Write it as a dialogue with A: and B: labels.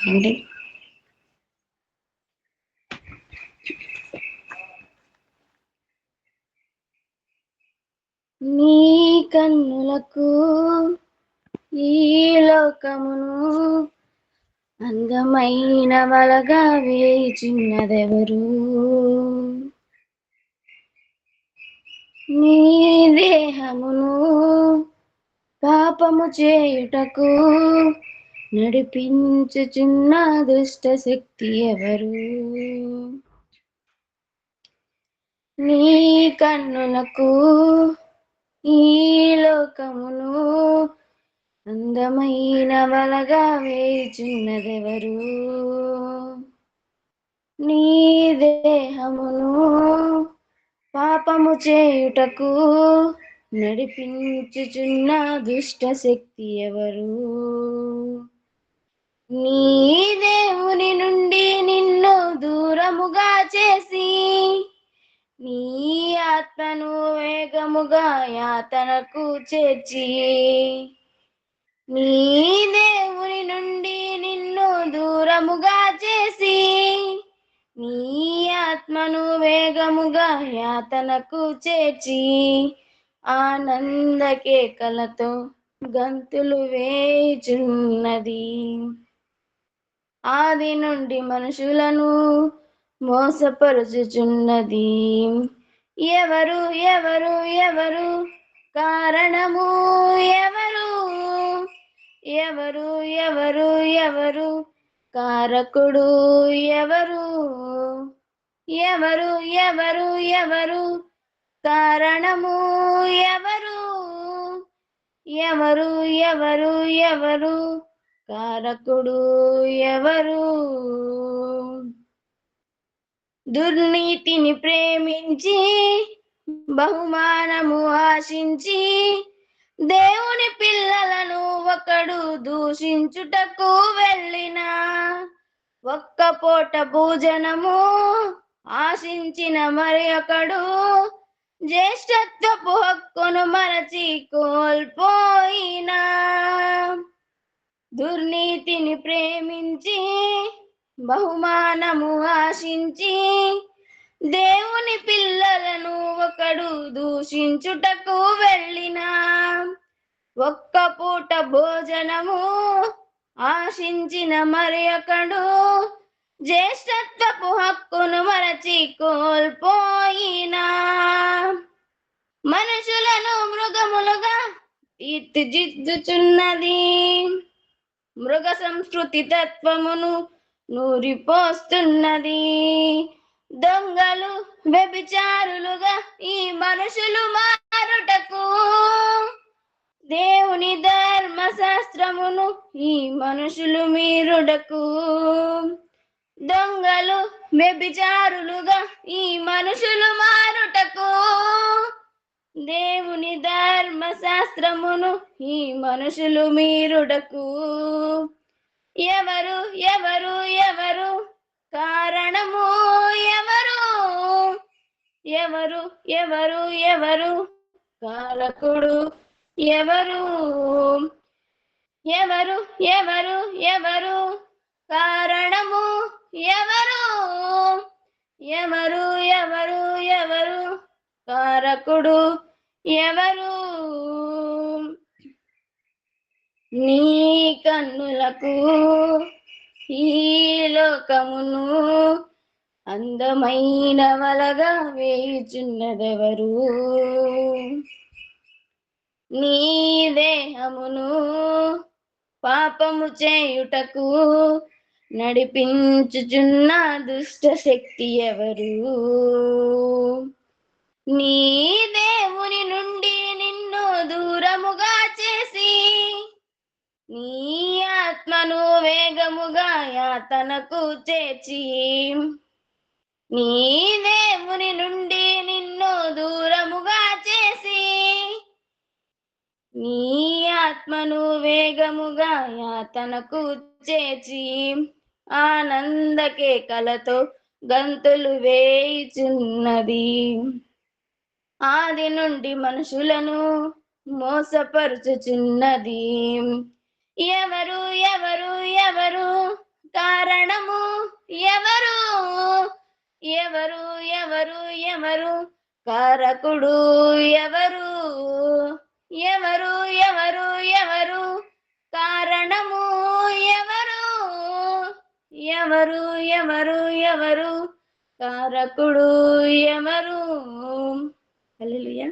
A: అంటే నీ కన్నులకు ఈ లోకమును అందమైన వలగా వేచిన్నదెవరు? నీ దేహమును పాపము చేయుటకు నడిపించుచున్న దుష్ట శక్తి ఎవరు? నీ కన్నులకు ఈ లోకమును అందమైన వలగా వేచున్నదెవరు? నీ దేహమును పాపము చేయుటకు నడిపించుచున్న దుష్ట శక్తి ఎవరు? నీ దేవుని నుండి నిన్ను దూరముగా చేసి నీ ఆత్మను వేగముగా యాతనకు చేర్చి నీ దేవుని నుండి నిన్ను దూరముగా చేసి నీ ఆత్మను వేగముగా యాతనకు చేర్చి ఆనంద కేకలతో గంతులు వేయుచున్నది. ఆది నుండి మనుషులను మోసపరుచుచున్నది. ఎవరు ఎవరు ఎవరు కారణము? ఎవరు ఎవరు ఎవరు ఎవరు కారకుడు? ఎవరు ఎవరు ఎవరు ఎవరు కారణము? ఎవరు ఎవరు ఎవరు ఎవరు కారకుడు? ఎవరు? దుర్నీతిని ప్రేమించి బహుమానము ఆశించి దేవుని పిల్లలను ఒకడు దూషించుటకు వెళ్ళిన ఒక్క పూట భోజనము ఆశించిన మరి ఒకడు జ్యేష్ఠత్వపు హక్కును మరచి కోల్పోయినా. దుర్నీతిని ప్రేమించి బహుమానము ఆశించి దేవుని పిల్లలను ఒకడు దూషించుటకు వెళ్ళిన ఒక్క పూట భోజనము ఆశించిన మరి ఒకడు జ్యేష్ఠత్వపు హక్కును మరచి కోల్పోయినా. మనుషులను మృగములుగా తీర్చిదిద్దుచున్నది. మృగ సంస్కృతి తత్వమును నూరిపోస్తున్నది. దొంగలు వ్యభిచారులుగా ఈ మనుషులు మారుటకు దేవుని ధర్మశాస్త్రమును ఈ మనుషులు మీరుటకు. దొంగలు వ్యభిచారులుగా ఈ మనుషులు మారుటకు దేవుని ధర్మశాస్త్రమును ఈ మనుషులు మీరుటకు. ఎవరు ఎవరు ఎవరు కారణము? ఎవరు ఎవరు ఎవరు ఎవరు కారకుడు? ఎవరు ఎవరు ఎవరు ఎవరు కారణము? ఎవరు ఎవరు ఎవరు ఎవరు కారకుడు? ఎవరు? నీ కన్నులకు ఈ లోకమును అందమైన వలగా వేయుచున్నదెవరు? నీ దేహమును పాపము చేయుటకు నడిపించుచున్న దుష్ట శక్తి ఎవరు? నీ దేవుని నుండి నిన్ను దూరముగా చేసి నీ ఆత్మను వేగముగా యాతనకు చేర్చి నీ దేవుని నుండి నిన్ను దూరముగా చేసి నీ ఆత్మను వేగముగా యాతనకు చేర్చి ఆనంద కేకలతో గంతులు వేయుచున్నది. ఆది నుండి మనుషులను మోసపరుచుచున్నది. ఎవరు ఎవరు ఎవరు ఎవరు ఎవరు ఎవరు ఎవరు కారకుడు ఎవరు ఎవరు ఎవరు ఎవరు కారణము ఎవరు ఎవరు ఎవరు ఎవరు కారకుడు ఎవరు హల్లెలూయా.